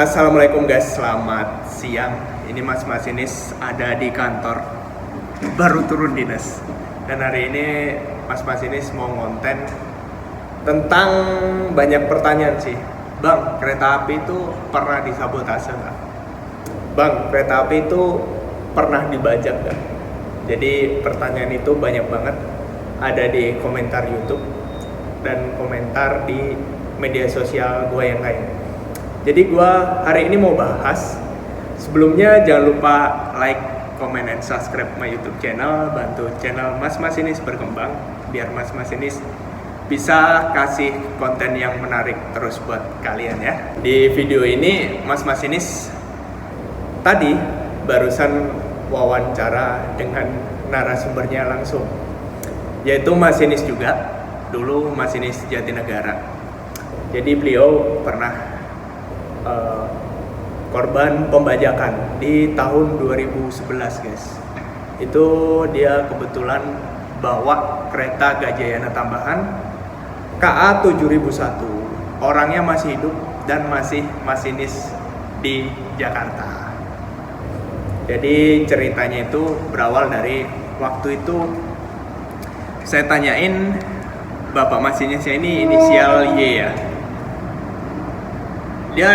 Assalamualaikum guys, selamat siang. Ini Mas Masinis ada di kantor, baru turun dinas. Dan hari ini Mas Masinis mau ngonten tentang banyak pertanyaan sih. Bang, kereta api itu pernah disabotase nggak? Bang, kereta api itu pernah dibajak nggak? Jadi pertanyaan itu banyak banget ada di komentar YouTube dan komentar di media sosial gue yang lain. Jadi gue hari ini mau bahas. Sebelumnya jangan lupa like, comment, and subscribe my YouTube channel. Bantu channel Mas Masinis berkembang biar Mas Masinis bisa kasih konten yang menarik terus buat kalian ya. Di video ini Mas Masinis tadi barusan wawancara dengan narasumbernya langsung, yaitu Masinis juga, dulu Masinis Jatinegara. Jadi beliau pernah korban pembajakan di tahun 2011 guys. Itu dia kebetulan bawa kereta Gajayana tambahan KA 7001. Orangnya masih hidup dan masih masinis di Jakarta. Jadi ceritanya itu berawal dari waktu itu saya tanyain bapak masinisnya ini inisial Y ya. Dia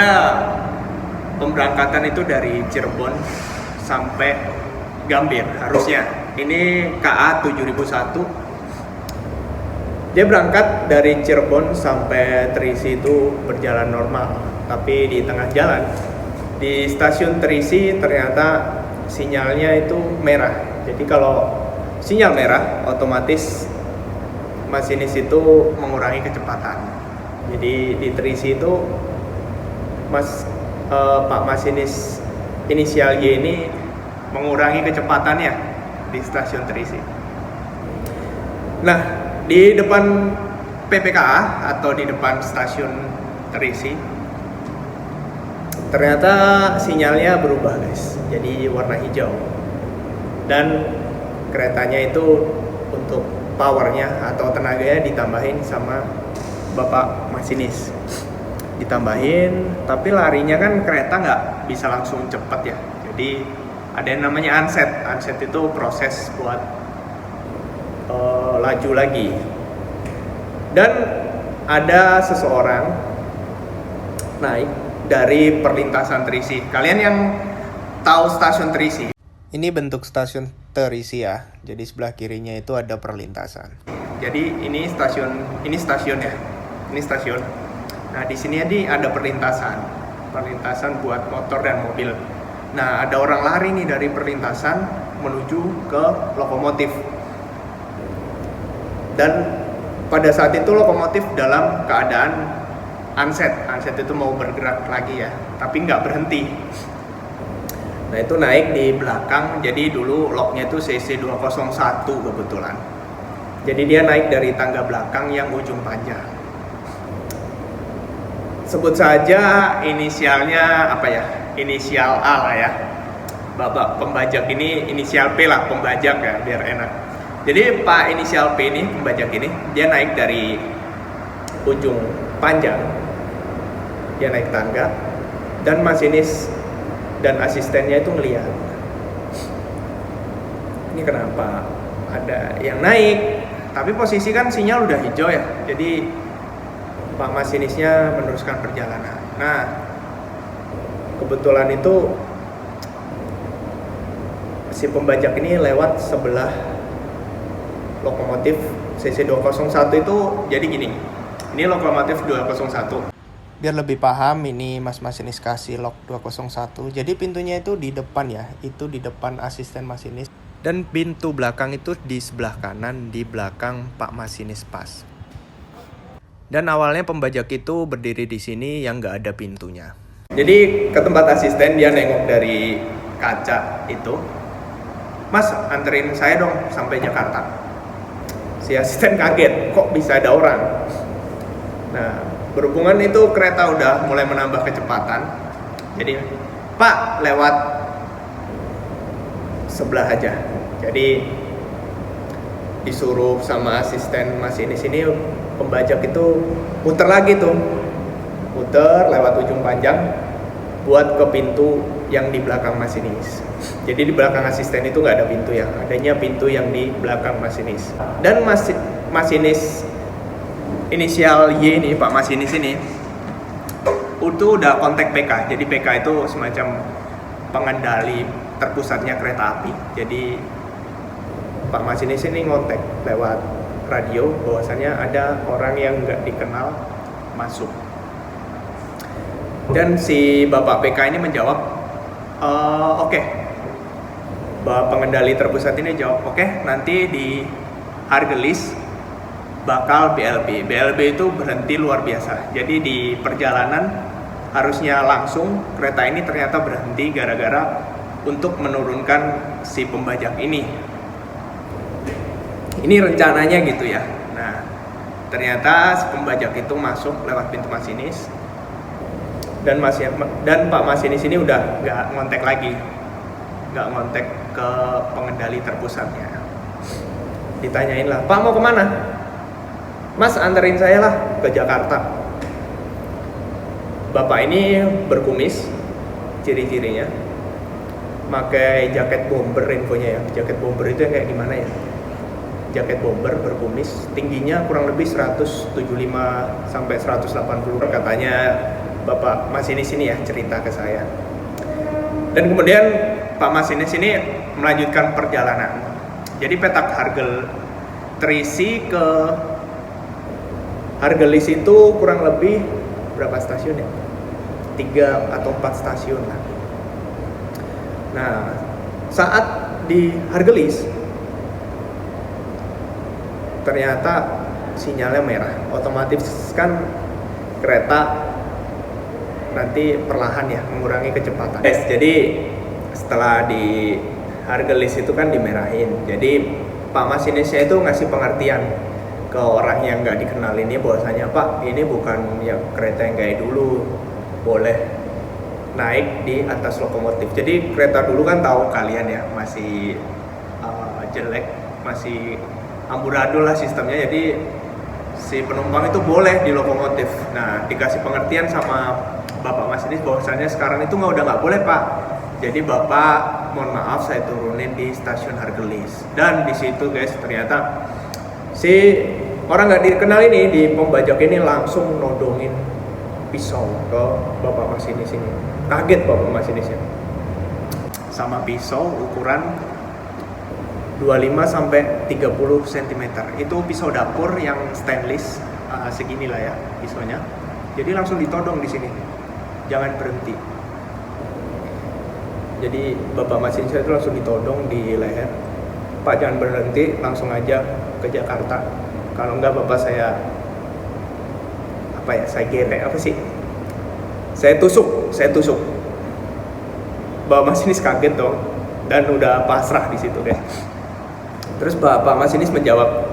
pemberangkatan itu dari Cirebon sampai Gambir harusnya. Ini KA 7001. Dia berangkat dari Cirebon sampai Terisi itu berjalan normal. Tapi di tengah jalan, di stasiun Terisi ternyata sinyalnya itu merah. Jadi kalau sinyal merah, otomatis masinis itu mengurangi kecepatan. Jadi di Terisi itu Pak Masinis inisial Y ini mengurangi kecepatannya di stasiun Terisi. Nah, di depan PPKA atau di depan stasiun Terisi ternyata sinyalnya berubah guys, jadi warna hijau. Dan keretanya itu untuk powernya atau tenaganya ditambahin sama Bapak Masinis. Ditambahin, tapi larinya kan kereta nggak bisa langsung cepet ya. Jadi ada yang namanya unset. Unset itu proses buat laju lagi. Dan ada seseorang naik dari perlintasan Terisi. Kalian yang tahu stasiun Terisi, ini bentuk stasiun Terisi ya. Jadi sebelah kirinya itu ada perlintasan. Jadi ini stasiun ya. Ini stasiun. Nah, di sini ada perlintasan buat motor dan mobil. Nah, ada orang lari nih dari perlintasan menuju ke lokomotif. Dan pada saat itu lokomotif dalam keadaan unset. Unset itu mau bergerak lagi ya, tapi nggak berhenti. Nah, itu naik di belakang. Jadi dulu loknya itu CC 201 kebetulan. Jadi dia naik dari tangga belakang yang ujung panjang. Sebut saja inisialnya apa ya? Inisial A lah ya. Bapak pembajak ini inisial P lah, pembajak ya, biar enak. Jadi Pak inisial P ini, pembajak ini, dia naik dari ujung panjang. Dia naik tangga dan masinis dan asistennya itu ngeliat. Ini kenapa ada yang naik? Tapi posisi kan sinyal udah hijau ya. Jadi Pak masinisnya meneruskan perjalanan. Nah, kebetulan itu si pembajak ini lewat sebelah lokomotif CC 201 itu. Jadi gini, ini lokomotif 201. Biar lebih paham, ini Mas Masinis kasih lok 201. Jadi pintunya itu di depan ya, itu di depan asisten masinis. Dan pintu belakang itu di sebelah kanan, di belakang Pak Masinis pas. Dan awalnya pembajak itu berdiri di sini yang nggak ada pintunya. Jadi ke tempat asisten, dia nengok dari kaca itu. Mas, anterin saya dong sampai Jakarta. Si asisten kaget, kok bisa ada orang? Nah, berhubungan itu kereta udah mulai menambah kecepatan. Jadi, Pak, lewat sebelah aja. Jadi disuruh sama asisten masinis ini pembajak itu muter lagi tuh, muter lewat ujung panjang buat ke pintu yang di belakang masinis. Jadi di belakang asisten itu nggak ada pintu ya, adanya pintu yang di belakang masinis. Dan masinis inisial Y ini, Pak Masinis ini, itu udah kontak PK. Jadi PK itu semacam pengendali terpusatnya kereta api. Jadi Pak Masinis ini ngontek lewat radio bahwasannya ada orang yang nggak dikenal masuk. Dan si Bapak PK ini menjawab, oke. Bapak pengendali terpusat ini jawab, oke, nanti di Hargelis bakal BLB. BLB itu berhenti luar biasa. Jadi di perjalanan harusnya langsung, kereta ini ternyata berhenti gara-gara untuk menurunkan si pembajak ini. Ini rencananya gitu ya. Nah, ternyata si pembajak itu masuk lewat pintu masinis. Dan Pak Masinis ini udah nggak ngontek lagi, nggak ngontek ke pengendali terpusatnya. Ditanyain lah, Pak mau kemana? Mas anterin saya lah ke Jakarta. Bapak ini berkumis, ciri-cirinya pakai jaket bomber, infonya ya. Jaket bomber itu yang kayak gimana ya? Jaket bomber, berkumis, tingginya kurang lebih 175 sampai 180 katanya Bapak Masinis ini ya, cerita ke saya. Dan kemudian Pak Masinis ini melanjutkan perjalanan. Jadi petak Hargel terisi ke Hargelis itu kurang lebih berapa stasiun ya? 3 atau 4 stasiun lah. Nah, saat di Hargelis ternyata sinyalnya merah. Otomatis kan kereta nanti perlahan ya mengurangi kecepatan. Jadi setelah di Hargelis itu kan dimerahin. Jadi Pak Masinisnya itu ngasih pengertian ke orang yang nggak dikenal ini bahwasanya, Pak, ini bukan yang kereta yang kayak dulu, boleh naik di atas lokomotif. Jadi kereta dulu kan tahu kalian ya, masih jelek, masih amburadul lah sistemnya. Jadi si penumpang itu boleh di lokomotif. Nah, dikasih pengertian sama Bapak Masinis bahwasanya sekarang itu udah nggak boleh, Pak. Jadi Bapak, mohon maaf saya turunin di stasiun Hargelis. Dan di situ guys, ternyata si orang nggak dikenal ini, di pembajak ini langsung nodongin pisau ke Bapak Masinis ini. Kaget Bapak Masinisnya. Sama pisau ukuran 25 sampai 30 cm. Itu pisau dapur yang stainless, seginilah ya pisaunya. Jadi langsung ditodong di sini. Jangan berhenti. Jadi Bapak Masinis itu langsung ditodong di leher. Pak, jangan berhenti, langsung aja ke Jakarta. Kalau enggak Bapak saya saya gerek apa sih? Saya tusuk. Bapak Masinis kaget dong dan udah pasrah di situ deh. Terus Bapak Masinis menjawab,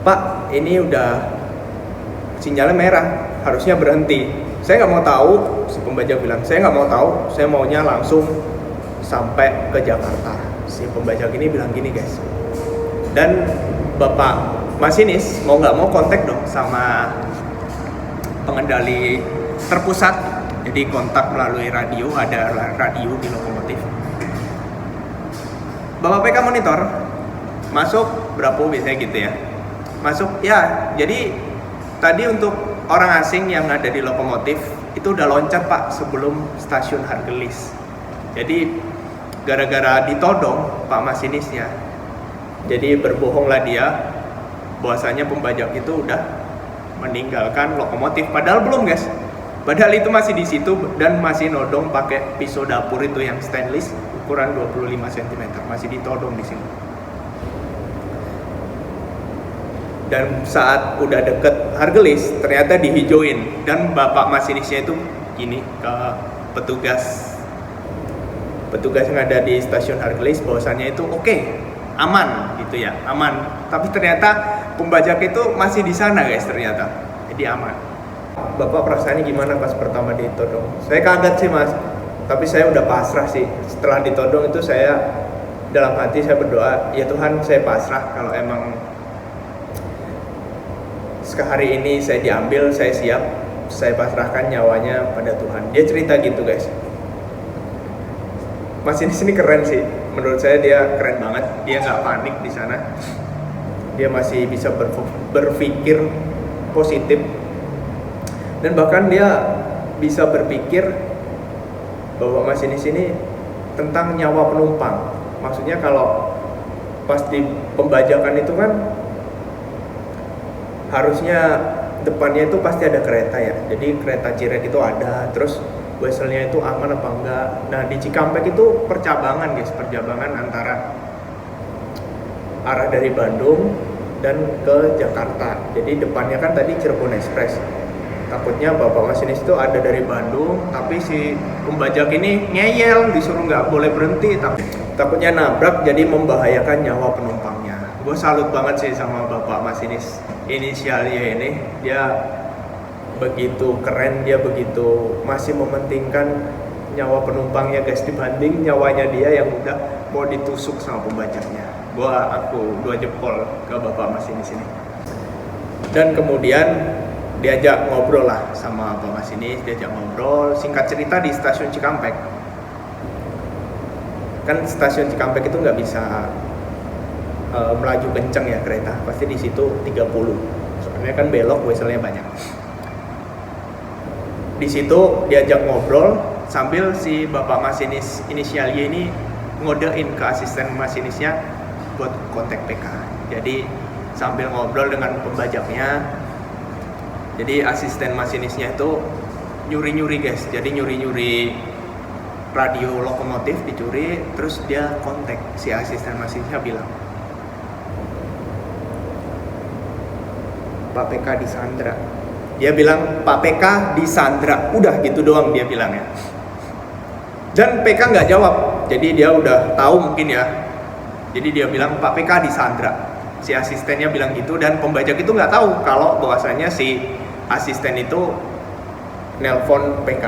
Pak, ini udah sinyalnya merah, harusnya berhenti. Saya nggak mau tahu, si pembajak bilang, saya nggak mau tahu, saya maunya langsung sampai ke Jakarta. Si pembajak ini bilang gini guys. Dan Bapak Masinis mau nggak mau kontak dong sama pengendali terpusat. Jadi kontak melalui radio, ada radio di lokomotif. Bapak PK monitor, masuk berapa biasanya gitu ya. Masuk ya, jadi tadi untuk orang asing yang ada di lokomotif itu udah loncat Pak sebelum stasiun Hargelis. Jadi gara-gara ditodong Pak Masinisnya, jadi berbohonglah dia bahwasanya pembajak itu udah meninggalkan lokomotif. Padahal belum guys. Padahal itu masih di situ dan masih nodong pakai pisau dapur itu yang stainless ukuran 25 cm, masih ditodong di sini. Dan saat udah deket Hargelis ternyata dihijauin dan Bapak Masinisnya itu gini ke petugas yang ada di stasiun Hargelis bahwasannya itu oke, aman gitu ya, aman. Tapi ternyata pembajak itu masih di sana guys ternyata, jadi aman. Bapak perasaannya gimana pas pertama ditodong? Saya kaget sih mas, tapi saya udah pasrah sih. Setelah ditodong itu saya dalam hati saya berdoa, ya Tuhan saya pasrah kalau emang hari ini saya diambil, saya siap. saya pasrahkan nyawanya pada Tuhan. Dia cerita gitu guys. Masinis ini keren sih, menurut saya dia keren banget. Dia nggak panik di sana, dia masih bisa berpikir positif, dan bahkan dia bisa berpikir bahwa masinis ini tentang nyawa penumpang. Maksudnya kalau pas di pembajakan itu kan harusnya depannya itu pasti ada kereta ya, jadi kereta Ciret itu ada, terus vesselnya itu aman apa enggak. Nah di Cikampek itu percabangan guys, percabangan antara arah dari Bandung dan ke Jakarta. Jadi depannya kan tadi Cirebon Express. Takutnya bapak masinis itu ada dari Bandung, tapi si pembajak ini ngeyel, disuruh nggak boleh berhenti, tapi takutnya nabrak, jadi membahayakan nyawa penumpangnya. Gue salut banget sih sama bapak masinis inisialnya ini. Dia begitu keren, dia begitu masih mementingkan nyawa penumpangnya guys, dibanding nyawanya dia yang udah mau ditusuk sama pembajaknya. Aku 2 jempol ke bapak masinis ini. Dan kemudian diajak ngobrol lah sama bapak masinis, diajak ngobrol. Singkat cerita di stasiun Cikampek, kan stasiun Cikampek itu nggak bisa melaju kenceng ya kereta, pasti di situ 30. Soalnya kan belok, vesselnya banyak. Di situ diajak ngobrol sambil si bapak masinis inisial Y ini ngodein ke asisten masinisnya buat kontak PK. Jadi sambil ngobrol dengan pembajaknya, jadi asisten masinisnya itu nyuri-nyuri guys, jadi nyuri-nyuri radio lokomotif dicuri, terus dia kontak si asisten masinisnya bilang, Pak PK disandra. Dia bilang Pak PK disandra, udah gitu doang dia bilang ya. Dan PK nggak jawab, jadi dia udah tahu mungkin ya. Jadi dia bilang Pak PK disandra. Si asistennya bilang gitu, dan pembajak itu nggak tahu kalau bahwasanya si asisten itu nelpon PK.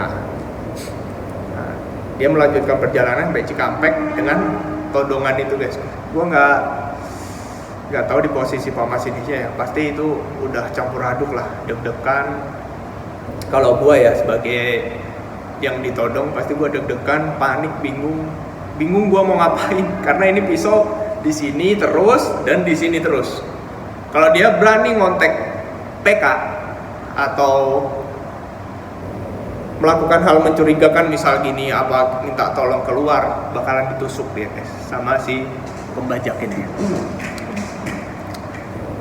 Nah, dia melanjutkan perjalanan sampai Cikampek dengan todongan itu guys. Gua nggak tahu di posisi Pak masinisnya ya, pasti itu udah campur aduk lah, deg-degan. Kalau gua ya sebagai yang ditodong, pasti gua deg-degan, panik, bingung gua mau ngapain, karena ini pisau di sini terus dan di sini terus. Kalau dia berani ngontek PK atau melakukan hal mencurigakan, misal gini apa minta tolong keluar, bakalan ditusuk dia guys sama si pembajak ini.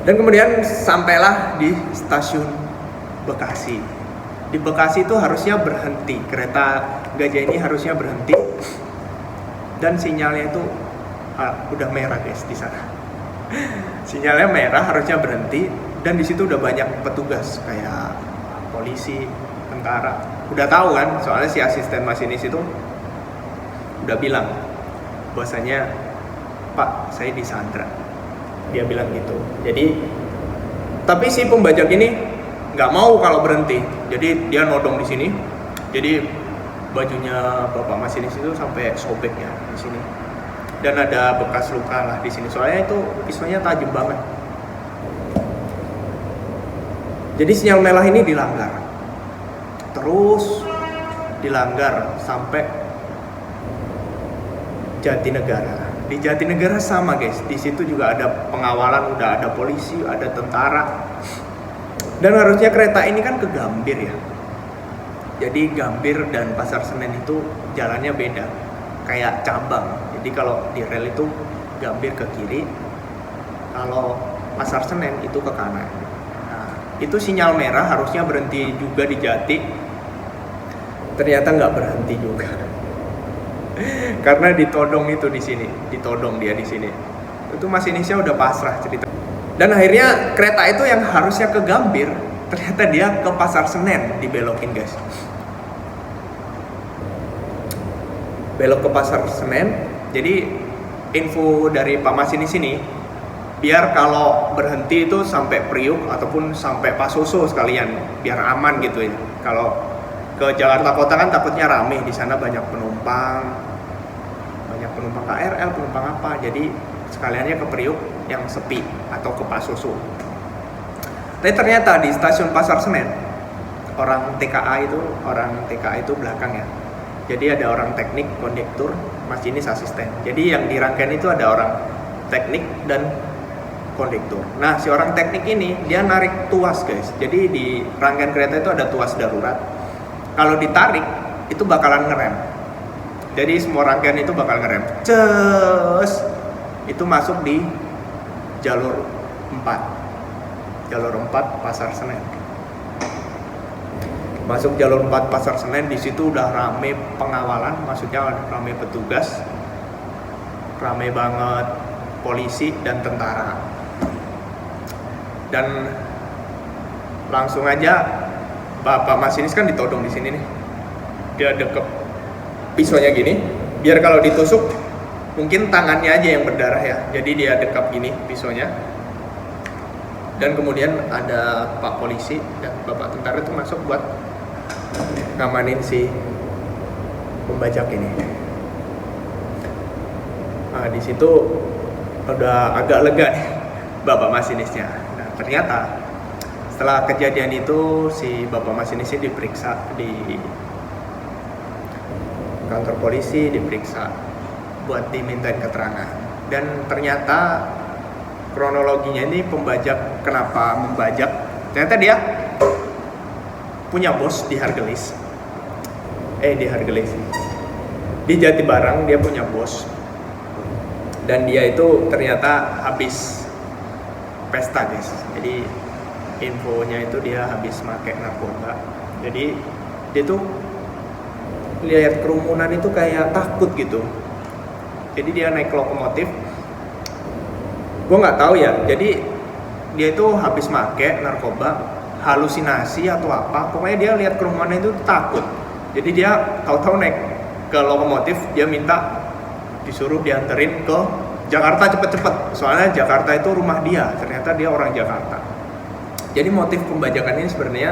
Dan kemudian sampailah di stasiun Bekasi. Di Bekasi itu harusnya berhenti, kereta Gajah ini harusnya berhenti, dan sinyalnya itu udah merah guys di sana. Sinyalnya merah, harusnya berhenti, dan di situ udah banyak petugas kayak polisi, tentara. Udah tahu kan, soalnya si asisten masinis itu udah bilang bahwasanya Pak, saya disandra. Dia bilang gitu. Jadi tapi si pembajak ini nggak mau kalau berhenti, jadi dia nodong di sini. Jadi bajunya bapak masinis itu sampai sobek ya di sini, dan ada bekas luka lah di sini, soalnya itu pisaunya tajam banget. Jadi sinyal merah ini dilanggar, terus dilanggar sampai Jatinegara. Di Jatinegara sama guys, di situ juga ada pengawalan, udah ada polisi, ada tentara. Dan harusnya kereta ini kan ke Gambir ya. Jadi Gambir dan Pasar Senen itu jalannya beda, kayak cabang. Jadi kalau di rel itu Gambir ke kiri, kalau Pasar Senen itu ke kanan. Nah, itu sinyal merah harusnya berhenti juga di Jati. Ternyata nggak berhenti juga. Karena ditodong itu di sini, ditodong dia di sini. Itu masinisnya udah pasrah cerita. Dan akhirnya kereta itu yang harusnya ke Gambir, ternyata dia ke Pasar Senen dibelokin guys. Belok ke Pasar Senen. Jadi info dari Pak masinis ini, biar kalau berhenti itu sampai Priuk ataupun sampai Pasoso sekalian, biar aman gitu ya. Kalau ke Jakarta Kota kan takutnya rame, di sana banyak penumpang KRL, penumpang apa, jadi sekaliannya ke Priuk yang sepi atau ke Pasoso. Tapi ternyata di stasiun Pasar Senen orang TKA itu belakang ya. Jadi ada orang teknik, kondektur, masinis, asisten. Jadi yang di rangkaian itu ada orang teknik dan kondektur. Nah, si orang teknik ini dia narik tuas, guys. Jadi di rangkaian kereta itu ada tuas darurat. Kalau ditarik itu bakalan ngerem. Jadi semua rangkaian itu bakal ngerem. Cus. Itu masuk di jalur 4. Jalur 4 Pasar Senen. Masuk jalur 4 Pasar Senen, di situ udah rame pengawalan, maksudnya rame petugas, rame banget polisi dan tentara. Dan langsung aja Bapak masinis kan ditodong di sini nih. Dia dekep pisaunya gini, biar kalau ditusuk mungkin tangannya aja yang berdarah ya. Jadi dia dekap gini pisaunya. Dan kemudian ada Pak polisi dan Bapak tentara itu masuk buat ngamanin si pembajak ini. Nah, di situ udah agak lega nih Bapak masinisnya. Nah, ternyata setelah kejadian itu si Bapak masinisnya diperiksa di kantor polisi, diperiksa buat dimintain keterangan. Dan ternyata kronologinya ini pembajak, kenapa membajak? Ternyata dia punya bos di Hargelis. Di Jatibarang dia punya bos. Dan dia itu ternyata habis pesta, guys. Jadi infonya itu dia habis pakai narkoba. Jadi dia tuh lihat kerumunan itu kayak takut gitu. Jadi dia naik lokomotif. Gue nggak tahu ya. Jadi dia itu habis pakai narkoba, halusinasi atau apa, pokoknya dia lihat kerumunan itu takut. Jadi dia tahu-tahu naik ke lokomotif, dia minta disuruh dianterin ke Jakarta cepet-cepet, soalnya Jakarta itu rumah dia, ternyata dia orang Jakarta. Jadi motif pembajakan ini sebenarnya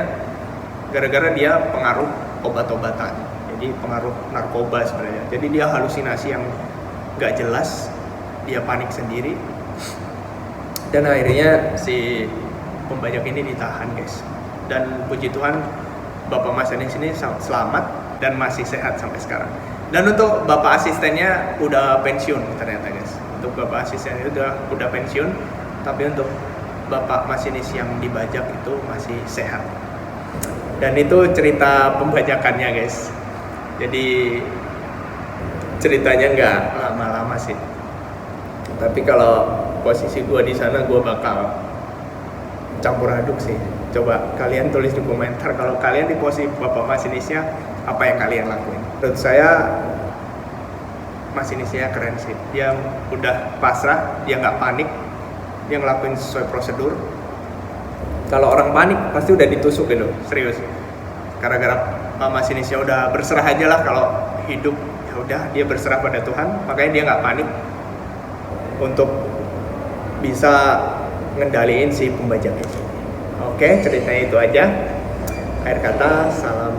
gara-gara dia pengaruh obat-obatan, jadi pengaruh narkoba sebenarnya. Jadi dia halusinasi yang gak jelas, dia panik sendiri, dan akhirnya si pembajak ini ditahan, guys. Dan puji Tuhan Bapak masinis ini selamat dan masih sehat sampai sekarang. Dan untuk Bapak asistennya udah pensiun ternyata, guys. Untuk Bapak asistennya udah pensiun, tapi untuk Bapak masinis yang dibajak itu masih sehat. Dan itu cerita pembajakannya, guys. Jadi ceritanya nggak lama-lama sih. Tapi kalau posisi gue di sana, gue bakal campur aduk sih. Coba kalian tulis di komentar kalau kalian di posisi Bapak masinisnya, apa yang kalian lakuin. Menurut saya masinisnya keren sih. Dia udah pasrah, dia nggak panik, dia ngelakuin sesuai prosedur. Kalau orang panik pasti udah ditusuk gitu, serius. Gara-gara masinisnya udah berserah aja lah, kalau hidup ya udah dia berserah pada Tuhan, makanya dia nggak panik untuk bisa ngendaliin si pembajak ini. Oke, ceritanya itu aja. Akhir kata, salam